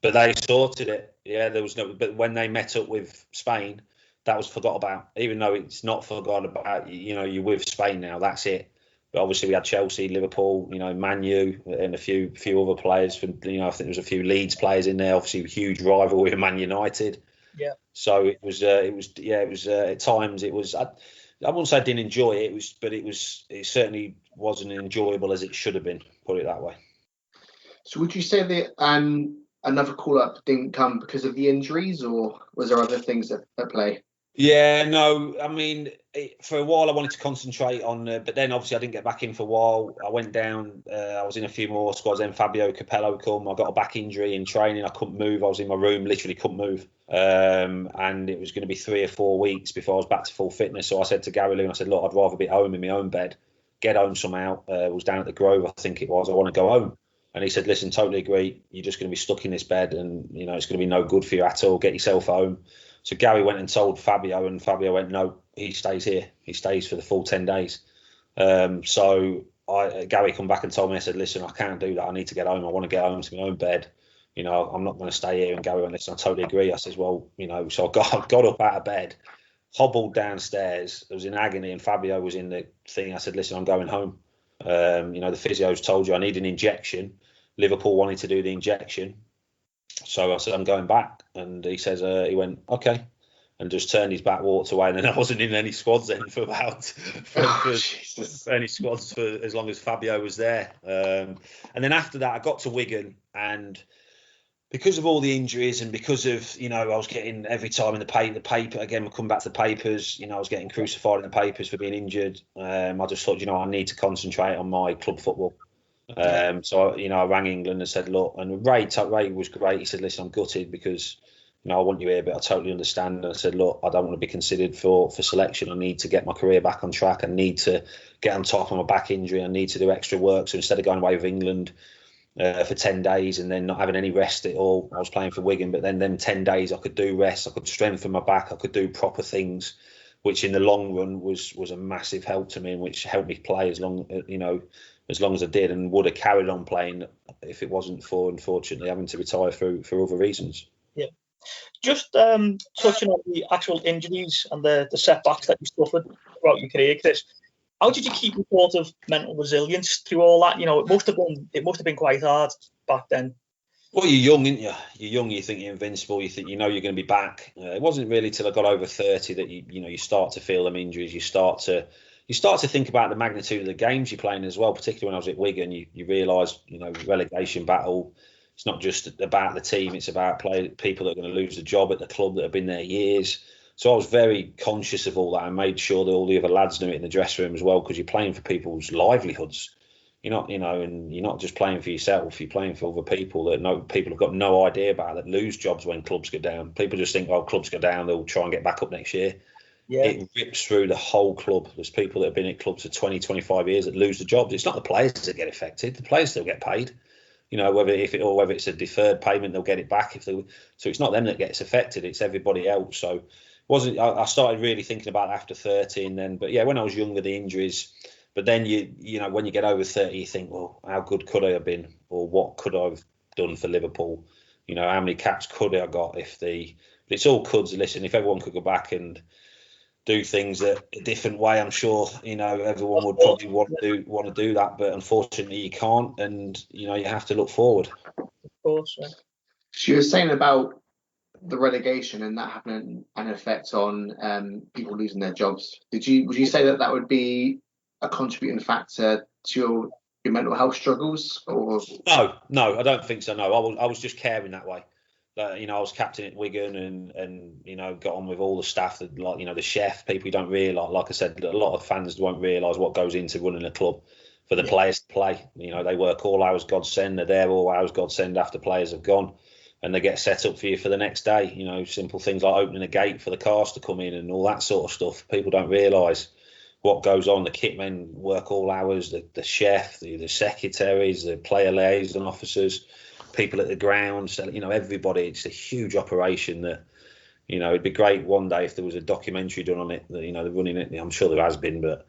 but they sorted it. Yeah, there was no. But when they met up with Spain, that was forgot about. Even though it's not forgotten about, you're with Spain now. That's it. But obviously we had Chelsea, Liverpool, Man U, and a few other players. I think there was a few Leeds players in there. Obviously, a huge rivalry with Man United. Yeah. So it was at times it was. I wouldn't say I didn't enjoy it. It certainly wasn't enjoyable as it should have been. Put it that way. So would you say that another call-up didn't come because of the injuries, or was there other things at play? Yeah, no, I mean, for a while I wanted to concentrate on, but then obviously I didn't get back in for a while. I went down, I was in a few more squads, then Fabio Capello come. I got a back injury in training. I couldn't move. I was in my room, literally couldn't move. And it was going to be 3 or 4 weeks before I was back to full fitness. So I said to Gary Loon, I said, look, I'd rather be home in my own bed, get home somehow. I was down at the Grove, I think it was. I want to go home. And he said, listen, totally agree. You're just going to be stuck in this bed and, you know, it's going to be no good for you at all. Get yourself home. So Gary went and told Fabio, and Fabio went, no, he stays here. He stays for the full 10 days. So Gary come back and told me, I said, listen, I can't do that. I need to get home. I want to get home to my own bed. You know, I'm not going to stay here. And Gary went, listen, I totally agree. I said, well, you know, so I got up out of bed, hobbled downstairs. I was in agony, and Fabio was in the thing. I said, listen, I'm going home. You know, the physio's told you I need an injection. Liverpool wanted to do the injection. So I said, I'm going back. And he says, he went, okay. And just turned his back, walked away. And then I wasn't in any squads then for any squads for as long as Fabio was there. And then after that, I got to Wigan. And because of all the injuries and because of, you know, I was getting every time in the paper, again, we'll come back to the papers, you know, I was getting crucified in the papers for being injured. I just thought, you know, I need to concentrate on my club football. So, you know, I rang England and said, look, and Ray was great. He said, listen, I'm gutted because, you know, I want you here, but I totally understand. And I said, look, I don't want to be considered for selection. I need to get my career back on track. I need to get on top of my back injury. I need to do extra work. So instead of going away with England for 10 days and then not having any rest at all, I was playing for Wigan. But then them 10 days I could do rest. I could strengthen my back. I could do proper things, which in the long run was a massive help to me and which helped me play as long as I did, and would have carried on playing if it wasn't for, unfortunately, having to retire for other reasons. Yeah. Just touching on the actual injuries and the setbacks that you suffered throughout your career, Chris, how did you keep your sort of mental resilience through all that? You know, it must have been quite hard back then. Well, you're young, aren't you? You're young, you think you're invincible, you think you know you're going to be back. It wasn't really till I got over 30 that you start to feel them injuries. You start to think about the magnitude of the games you're playing as well, particularly when I was at Wigan. You realise, you know, relegation battle, it's not just about the team, it's about people that are going to lose the job at the club that have been there years. So I was very conscious of all that. I made sure that all the other lads knew it in the dressing room as well, because you're playing for people's livelihoods. You're not, you know, and you're not just playing for yourself, you're playing for other people that people have got no idea about, that lose jobs when clubs go down. People just think, oh, clubs go down, they'll try and get back up next year. Yeah. It rips through the whole club. There's people that have been at clubs for 20, 25 years that lose the jobs. It's not the players that get affected. The players still get paid. You know, whether it's a deferred payment, they'll get it back. So it's not them that gets affected. It's everybody else. So I started really thinking about it after 30, and then, but yeah, when I was younger, the injuries. But then you know, when you get over 30, you think, well, how good could I have been, or what could I have done for Liverpool? You know, how many caps could I have got but it's all coulds. Listen, if everyone could go back and do things a different way, I'm sure, you know, everyone would probably want to do that, but unfortunately you can't, and you know, you have to look forward. Of course. Yeah. So you were saying about the relegation and that having an effect on people losing their jobs. Would you say that would be a contributing factor to your mental health struggles? Or no, I don't think so. No, I was just caring that way. You know, I was captain at Wigan and you know, got on with all the staff that, like, you know, the chef, people who don't realise, like I said, a lot of fans won't realise what goes into running a club for the players to play. You know, they work all hours godsend, they're there all hours godsend after players have gone, and they get set up for you for the next day. You know, simple things like opening a gate for the cars to come in and all that sort of stuff. People don't realise what goes on. The kit men work all hours, the chef, the secretaries, the player liaison officers, people at the ground, so, you know, everybody. It's a huge operation that, you know, it'd be great one day if there was a documentary done on it, that, you know, they're running it. I'm sure there has been, but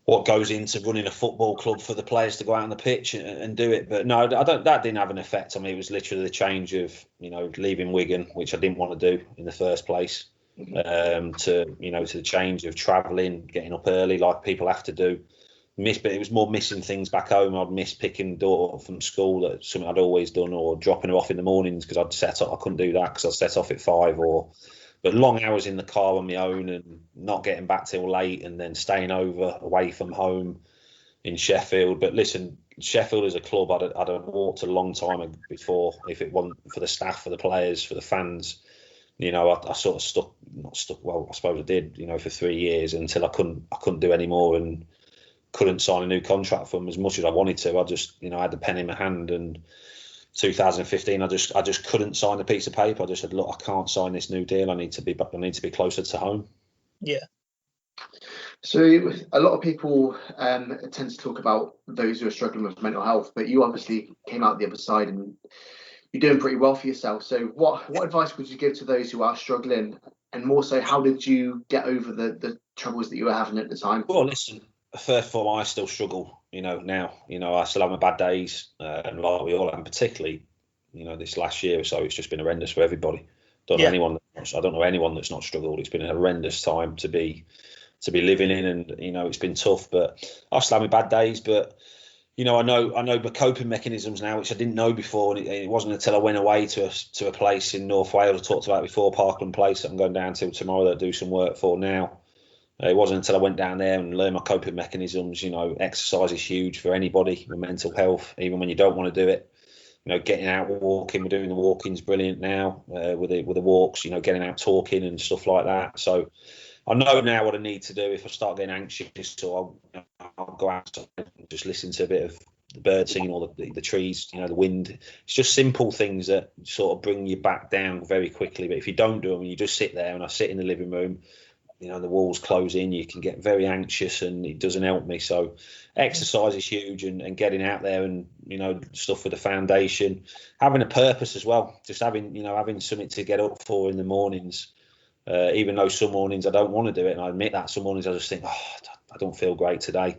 what goes into running a football club for the players to go out on the pitch and do it. But no, that didn't have an effect on me. It was literally the change of, you know, leaving Wigan, which I didn't want to do in the first place, to, you know, to the change of travelling, getting up early like people have to do. But it was more missing things back home. I'd miss picking daughter up from school, that's something I'd always done, or dropping her off in the mornings because I'd set off. I couldn't do that because I'd set off at 5, or But long hours in the car on my own and not getting back till late and then staying over away from home in Sheffield. But listen, Sheffield is a club I'd have walked a long time before if it wasn't for the staff, for the players, for the fans. You know, I sort of not stuck. Well, I suppose I did. You know, for 3 years until I couldn't do any more and couldn't sign a new contract for them as much as I wanted to. I just, you know, I had the pen in my hand, and 2015, I just couldn't sign a piece of paper. I just said, look, I can't sign this new deal. I need to be closer to home. Yeah. So a lot of people tend to talk about those who are struggling with mental health, but you obviously came out the other side and you're doing pretty well for yourself. So what advice would you give to those who are struggling, and more so, how did you get over the troubles that you were having at the time? Well, listen, first of all, I still struggle, you know, now. You know, I still have my bad days, and like we all have, and particularly, you know, this last year or so, it's just been horrendous for everybody. I don't know anyone that's not struggled. It's been a horrendous time to be living in, and you know, it's been tough. But I still have my bad days, but you know, I know the coping mechanisms now, which I didn't know before. And it wasn't until I went away to a place in North Wales, I talked about before, Parkland Place, that I'm going down to tomorrow, that I do some work for now. It wasn't until I went down there and learned my coping mechanisms. You know, exercise is huge for anybody with mental health, even when you don't want to do it. You know, getting out walking, we're doing the walking's brilliant now with the walks. You know, getting out talking and stuff like that. So I know now what I need to do if I start getting anxious, or I'll go outside and just listen to a bit of the bird singing or the trees, you know, the wind. It's just simple things that sort of bring you back down very quickly. But if you don't do them and you just sit there, and I sit in the living room, you know, the walls close in, you can get very anxious, and it doesn't help me. So exercise is huge, and getting out there and, you know, stuff for the foundation, having a purpose as well, just having something to get up for in the mornings. Even though some mornings I don't want to do it, and I admit that, some mornings I just think, I don't feel great today.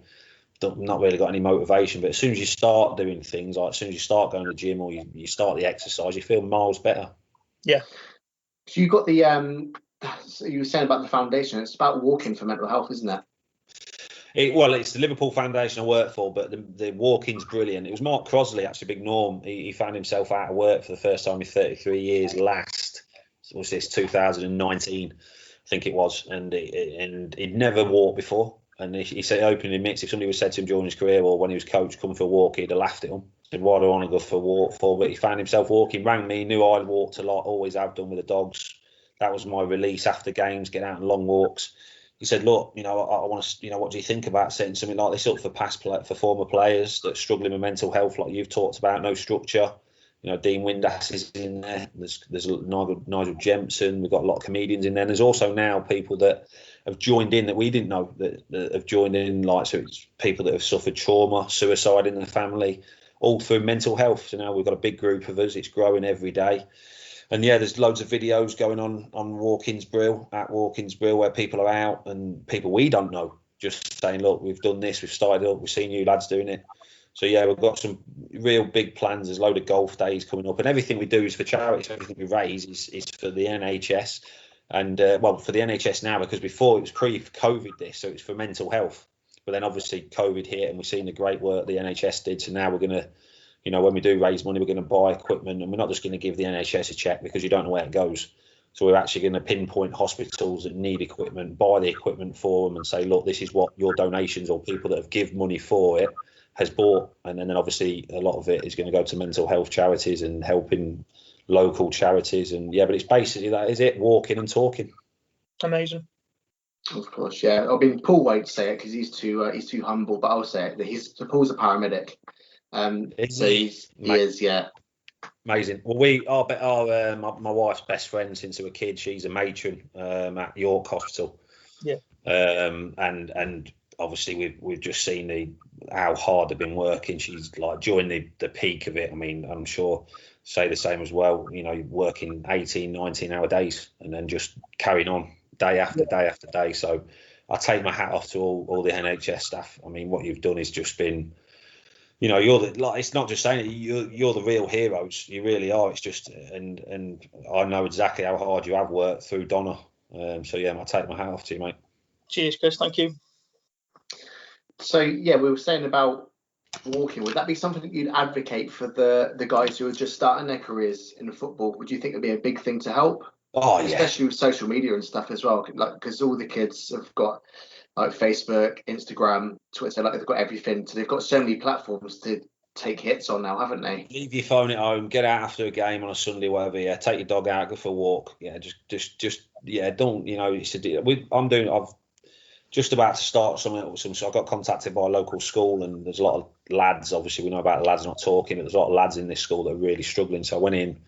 Not really got any motivation. But as soon as you start doing things, like as soon as you start going to the gym or you start the exercise, you feel miles better. Yeah. So you got the so you were saying about the foundation. It's about walking for mental health, isn't it? Well, it's the Liverpool Foundation I work for, but the walking's brilliant. It was Mark Crosley, actually, big Norm. He found himself out of work for the first time in 33 years last. Was this 2019, I think it was, and he'd never walked before. And he said, openly admits, if somebody was said to him during his career or when he was coach, come for a walk, he'd have laughed at him. Said, why do I want to go for a walk for? But he found himself walking, rang me, knew I'd walked a lot, always have done with the dogs. That was my release after games, get out on long walks. He said, look, you know, I want to, you know, what do you think about setting something like this up for former players that are struggling with mental health, like you've talked about, no structure. You know, Dean Windass is in there. There's Nigel Jemson. We've got a lot of comedians in there. And there's also now people that have joined in that we didn't know that have joined in. Like, so it's people that have suffered trauma, suicide in the family, all through mental health. So now we've got a big group of us. It's growing every day. And yeah, there's loads of videos going on Walking's Brill, at Walking's Brill, where people are out and people we don't know just saying, look, we've done this, we've started up, we've seen you lads doing it. So yeah, we've got some real big plans. There's a load of golf days coming up, and everything we do is for charity. So everything we raise is for the NHS, and for the NHS now, because before it was pre-COVID this, so it's for mental health. But then obviously COVID hit, and we've seen the great work the NHS did. So now we're going to, you know, when we do raise money, we're going to buy equipment, and we're not just going to give the NHS a check because you don't know where it goes. So we're actually going to pinpoint hospitals that need equipment, buy the equipment for them, and say, look, this is what your donations or people that have given money for it has bought. And then obviously a lot of it is going to go to mental health charities and helping local charities. And yeah, but it's basically that is it, walking and talking. Amazing. Of course, yeah. I mean, Paul won't say it because he's too humble, but I'll say it. Paul's a paramedic. He is, yeah. Amazing. Well, my wife's best friend since we were kids. She's a matron at York Hospital. Yeah. And obviously we've just seen how hard they've been working. She's like during the peak of it. I mean, I'm sure say the same as well. You know, working 18, 19-hour days and then just carrying on day after day after day. So I take my hat off to all the NHS staff. I mean, what you've done has just been, you know, it's not just saying it, you're the real heroes. You really are. It's just, and I know exactly how hard you have worked through Donna. So yeah, I take my hat off to you, mate. Cheers, Chris. Thank you. So yeah, we were saying about walking. Would that be something that you'd advocate for the guys who are just starting their careers in football? Would you think it'd be a big thing to help? Oh, yeah. Especially with social media and stuff as well, like because all the kids have got like Facebook, Instagram, Twitter, like they've got everything. So they've got so many platforms to take hits on now, haven't they? Leave your phone at home, get out after a game on a Sunday, whatever. Yeah, take your dog out, go for a walk. Yeah, just yeah, don't, you know, I've just about to start something. So I got contacted by a local school, and there's a lot of lads. Obviously, we know about the lads not talking, but there's a lot of lads in this school that are really struggling. So I went in,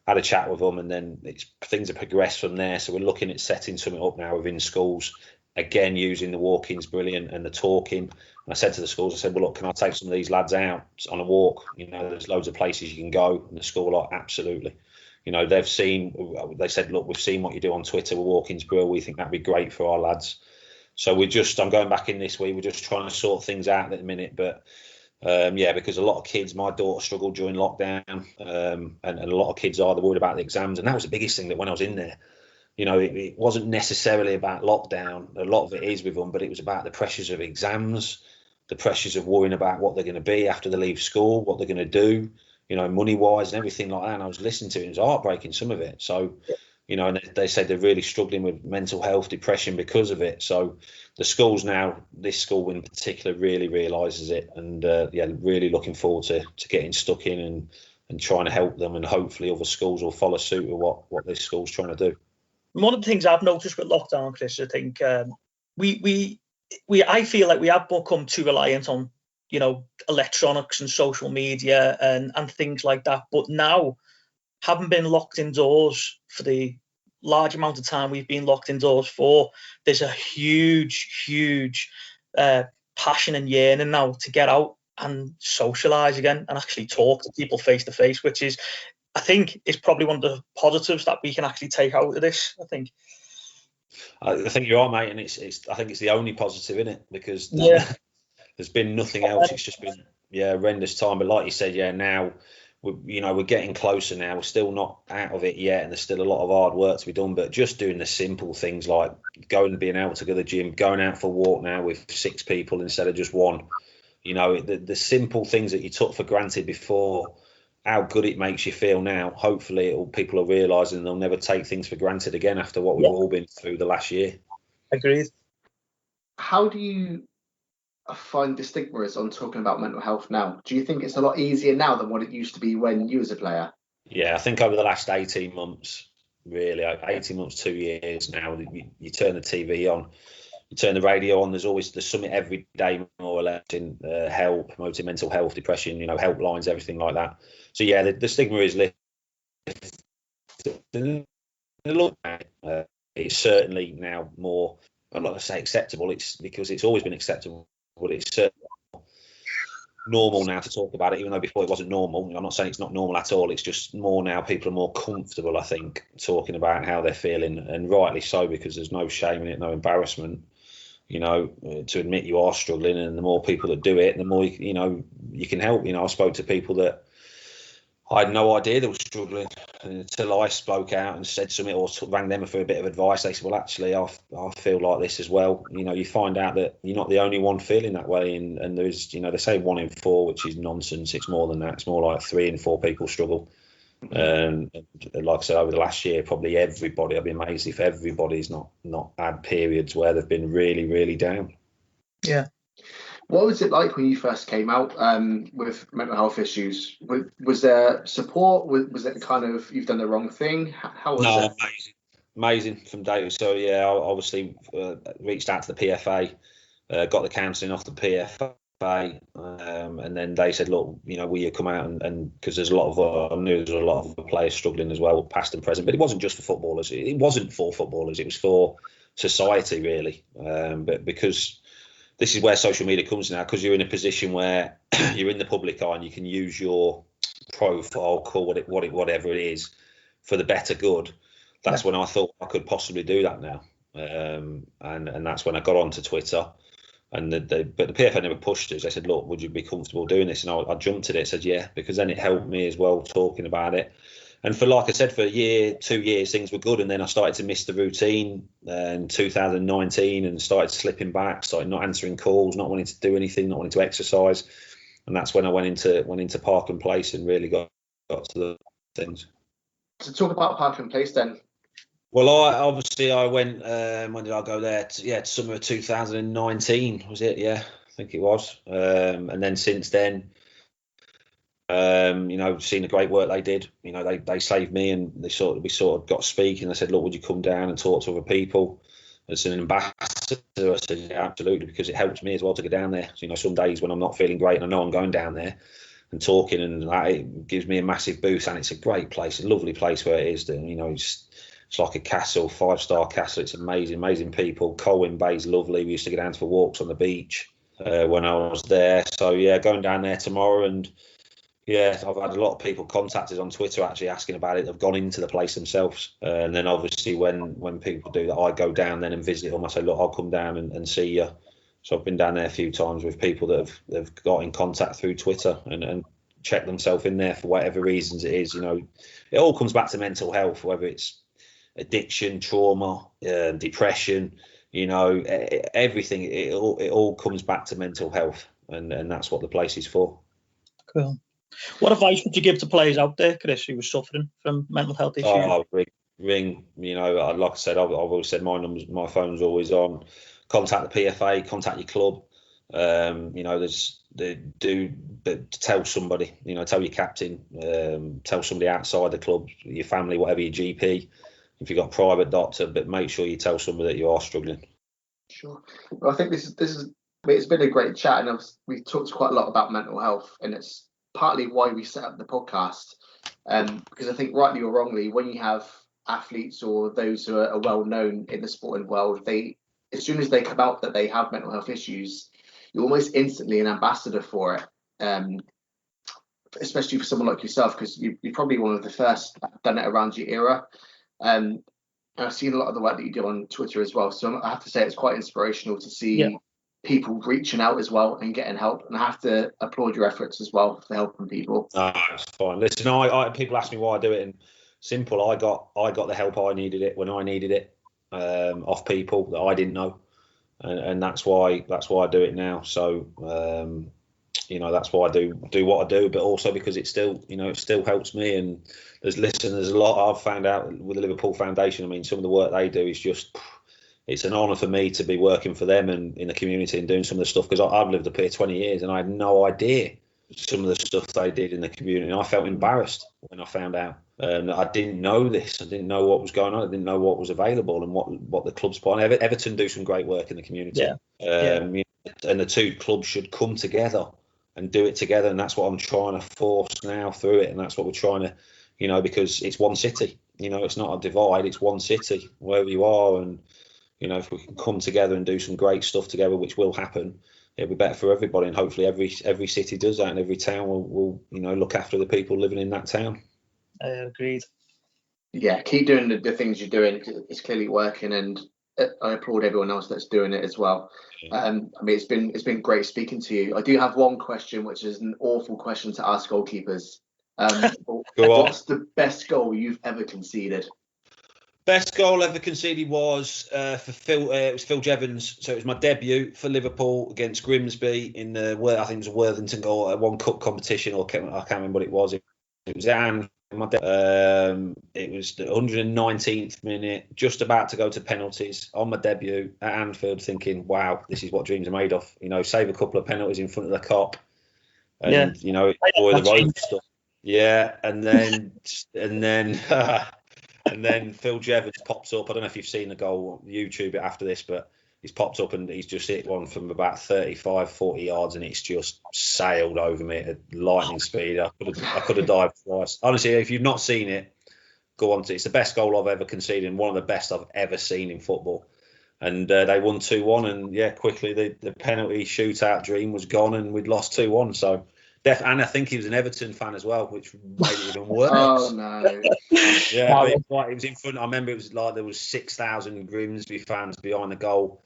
had a chat with them, and then things have progressed from there. So we're looking at setting something up now within schools. Again, using the walking's brilliant and the talking. And I said to the schools, I said, well, look, can I take some of these lads out on a walk? You know, there's loads of places you can go. And the school were like, absolutely. You know, they said, look, we've seen what you do on Twitter with Walking's Brew. We think that'd be great for our lads. So I'm going back in this week. We're just trying to sort things out at the minute. But because a lot of kids, my daughter struggled during lockdown, and a lot of kids are worried about the exams. And that was the biggest thing that when I was in there, you know, it wasn't necessarily about lockdown. A lot of it is with them, but it was about the pressures of exams, the pressures of worrying about what they're going to be after they leave school, what they're going to do, you know, money-wise and everything like that. And I was listening to it, and it was heartbreaking, some of it. So, you know, and they said they're really struggling with mental health, depression because of it. So the schools now, this school in particular, really realises it. And, really looking forward to getting stuck in and trying to help them. And hopefully other schools will follow suit with what this school's trying to do. One of the things I've noticed with lockdown, Chris, I think I feel like we have become too reliant on, you know, electronics and social media and things like that. But now, having been locked indoors for the large amount of time we've been locked indoors for, there's a huge passion and yearning now to get out and socialise again and actually talk to people face to face, which is, I think, is probably one of the positives that we can actually take out of this. I think you are, mate, and I think it's the only positive in it, because there's been nothing else. It's just been horrendous time. But like you said, now we're getting closer now. We're still not out of it yet, and there's still a lot of hard work to be done. But just doing the simple things like going and being able to go to the gym, going out for a walk now with 6 people instead of just one. You know, the simple things that you took for granted before, how good it makes you feel now. Hopefully people are realising they'll never take things for granted again after what we've all been through the last year. Agreed. How do you find the stigma is on talking about mental health now? Do you think it's a lot easier now than what it used to be when you was a player? Yeah, I think over the last 18 months, really, 18 months, 2 years now, you turn the TV on, you turn the radio on, there's something every day more or less in help, promoting mental health, depression, you know, helplines, everything like that. So yeah, the stigma is lifted. It's certainly now more, I'm not going to say acceptable, it's because it's always been acceptable, but it's certainly normal now to talk about it, even though before it wasn't normal. I'm not saying it's not normal at all, it's just more now, people are more comfortable, I think, talking about how they're feeling, and rightly so, because there's no shame in it, no embarrassment, you know, to admit you are struggling. And the more people that do it, the more, you know, you can help. You know, I spoke to people that I had no idea they were struggling until I spoke out and said something, or rang them for a bit of advice. They said, well, actually, I feel like this as well. You know, you find out that you're not the only one feeling that way. And there's, you know, they say 1 in 4, which is nonsense. It's more than that. It's more like 3 in 4 people struggle. And like I said, over the last year, probably everybody, I'd be amazed if everybody's not had periods where they've been really, really down. Yeah. What was it like when you first came out with mental health issues? Was there support? Was it kind of, you've done the wrong thing? How was it? Amazing from day. So yeah, I obviously reached out to the PFA, got the counselling off the PFA, and then they said, look, you know, will you come out and because there's a lot of I knew there's a lot of players struggling as well, past and present, but it wasn't just for footballers. It wasn't for footballers. It was for society, really. But because this is where social media comes now, because you're in a position where you're in the public eye and you can use your profile, call whatever it is, for the better good. That's when I thought I could possibly do that now, and that's when I got onto Twitter. And but the PFA never pushed us. They said, look, would you be comfortable doing this? And I jumped at it, said yeah, because then it helped me as well talking about it. And for, like I said, for a year, 2 years, things were good. And then I started to miss the routine in 2019 and started slipping back, started not answering calls, not wanting to do anything, not wanting to exercise. And that's when I went into Park and Place and really got to the things. To talk about Park and Place then, Well, I went. When did I go there? Summer of 2019 was it? Yeah, I think it was. And then since then, seen the great work they did. They saved me, and we sort of got speaking. They said, "Look, would you come down and talk to other people as an ambassador?" I said, "Yeah, absolutely," because it helps me as well to go down there. So, some days when I'm not feeling great and I know I'm going down there and talking, and that, it gives me a massive boost. And it's a great place, a lovely place where it is. It's like a castle, 5-star castle. It's amazing, amazing people. Colwyn Bay's lovely. We used to go down for walks on the beach when I was there. So yeah, going down there tomorrow, and yeah, I've had a lot of people contacted on Twitter actually asking about it. They've gone into the place themselves, and then obviously when people do that, I go down then and visit them. I say, look, I'll come down and see you. So I've been down there a few times with people that have got in contact through Twitter and checked themselves in there for whatever reasons it is. It all comes back to mental health, whether it's addiction, trauma, depression, everything. It all comes back to mental health, and that's what the place is for. Cool. What advice would you give to players out there, Chris, who were suffering from mental health issues? Ring. Like I said, I've always said my phone's always on. Contact the PFA, contact your club. Tell somebody. Tell your captain. Tell somebody outside the club, your family, whatever, your GP. If you've got a private doctor, but make sure you tell somebody that you are struggling. Sure. Well, I think it's been a great chat, and we've talked quite a lot about mental health, and it's partly why we set up the podcast. Because I think, rightly or wrongly, when you have athletes or those who are well known in the sporting world, as soon as they come out that they have mental health issues, you're almost instantly an ambassador for it. Especially for someone like yourself, because you're probably one of the first that have done it around your era. And I've seen a lot of the work that you do on Twitter as well. So I have to say it's quite inspirational to see people reaching out as well and getting help. And I have to applaud your efforts as well for helping people. No, it's fine. Listen, people ask me why I do it, and simple. I got the help I needed it when I needed it off people that I didn't know, and that's why I do it now. So that's why I do what I do, but also because it still helps me. And there's a lot I've found out with the Liverpool Foundation. I mean, some of the work they do is just, it's an honour for me to be working for them and in the community and doing some of the stuff, because I've lived up here 20 years and I had no idea some of the stuff they did in the community. And I felt embarrassed when I found out that I didn't know this. I didn't know what was going on. I didn't know what was available and what the club's part. Everton do some great work in the community. And the two clubs should come together and do it together, and that's what I'm trying to force now through it, and that's what we're trying to, because it's one city. It's not a divide; it's one city wherever you are, and if we can come together and do some great stuff together, which will happen, it'll be better for everybody, and hopefully every city does that, and every town will look after the people living in that town. Agreed. Yeah, keep doing the things you're doing. It's clearly working, and I applaud everyone else that's doing it as well. It's been great speaking to you. I do have one question, which is an awful question to ask goalkeepers. What's the best goal you've ever conceded? Best goal ever conceded was for Phil. It was Phil Jevons. So it was my debut for Liverpool against Grimsby in the I think it was a Worthington goal, one cup competition, or I can't remember what it was. It was Anne. It was the 119th minute, just about to go to penalties on my debut at Anfield, thinking, wow, this is what dreams are made of. Save a couple of penalties in front of the Kop, and enjoy the road stuff. Yeah, and then and then Phil Jevons pops up. I don't know if you've seen the goal on YouTube after this, but he's popped up and he's just hit one from about 35, 40 yards, and it's just sailed over me at lightning speed. I could have dived twice. Honestly, if you've not seen it, go on to it. It's the best goal I've ever conceded and one of the best I've ever seen in football. And they won 2-1, and quickly the penalty shootout dream was gone, and we'd lost 2-1. So. And I think he was an Everton fan as well, which made it even worse. Oh no! Yeah, but it was in front. I remember it was like there was 6,000 Grimsby fans behind the goal,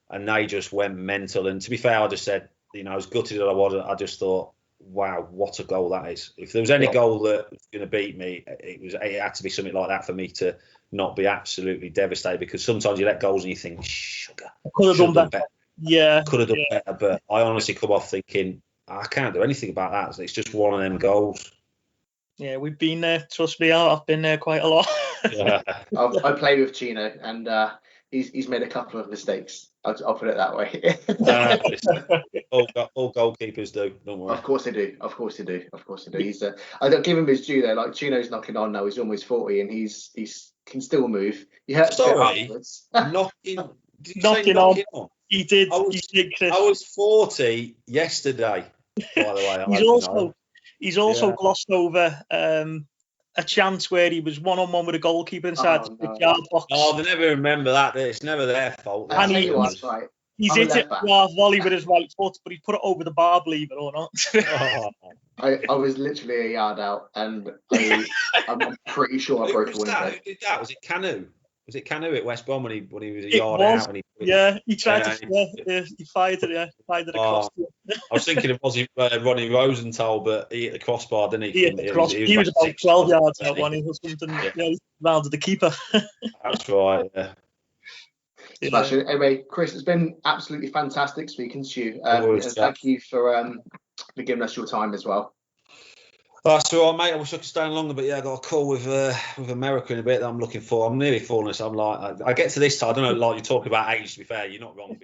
and they just went mental. And to be fair, I just said, as gutted as I was, I just thought, wow, what a goal that is! If there was any goal that was going to beat me, it had to be something like that for me to not be absolutely devastated. Because sometimes you let goals and you think, sugar, I could have done better. Yeah, could have done better. But I honestly come off thinking, I can't do anything about that. It's just one of them goals. Yeah, we've been there. Trust me, I've been there quite a lot. Yeah. I play with Chino, and he's made a couple of mistakes. I'll put it that way. all goalkeepers do. Don't worry. Of course they do. He's I don't give him his due though. Like Chino's knocking on now. He's almost 40, and he's can still move. He hurts a bit afterwards. knocking on. He did. I was 40 yesterday. By the way, he's also glossed over a chance where he was one-on-one with a goalkeeper inside the 6-yard box. Oh, they never remember that. It's never their fault. And he's hit it half volley with his right foot, but he put it over the bar, believe it or not. I was literally a yard out, and I'm pretty sure I broke the window. Who did that? Was it Canu? Was it Canu at West Brom when he was a yard out? He tried to. He fired it. Yeah, fired it across. I was thinking of Ronnie Rosenthal, but he hit the crossbar, didn't he? He was about 12 yards out one or something. Yeah, rounded the keeper. That's right. Yeah. Smashing. Anyway, Chris, it's been absolutely fantastic speaking to you. Thank you for giving us your time as well. That's all right, mate. I wish I could stay on longer, but I got a call with America in a bit that I'm looking for. I'm nearly falling. So I'm like, I get to this time. I don't know, like you talk about age. To be fair, you're not wrong.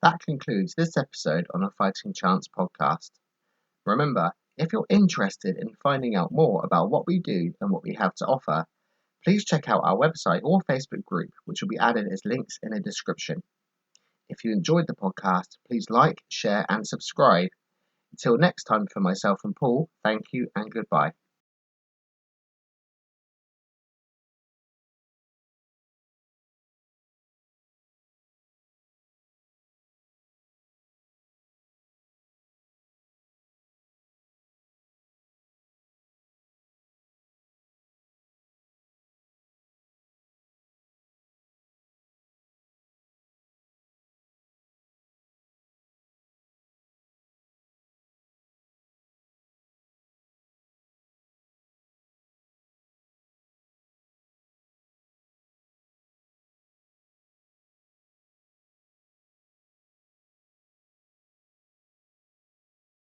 That concludes this episode on a Fighting Chance podcast. Remember, if you're interested in finding out more about what we do and what we have to offer, please check out our website or Facebook group, which will be added as links in the description. If you enjoyed the podcast, please like, share and subscribe. Until next time, for myself and Paul, thank you and goodbye.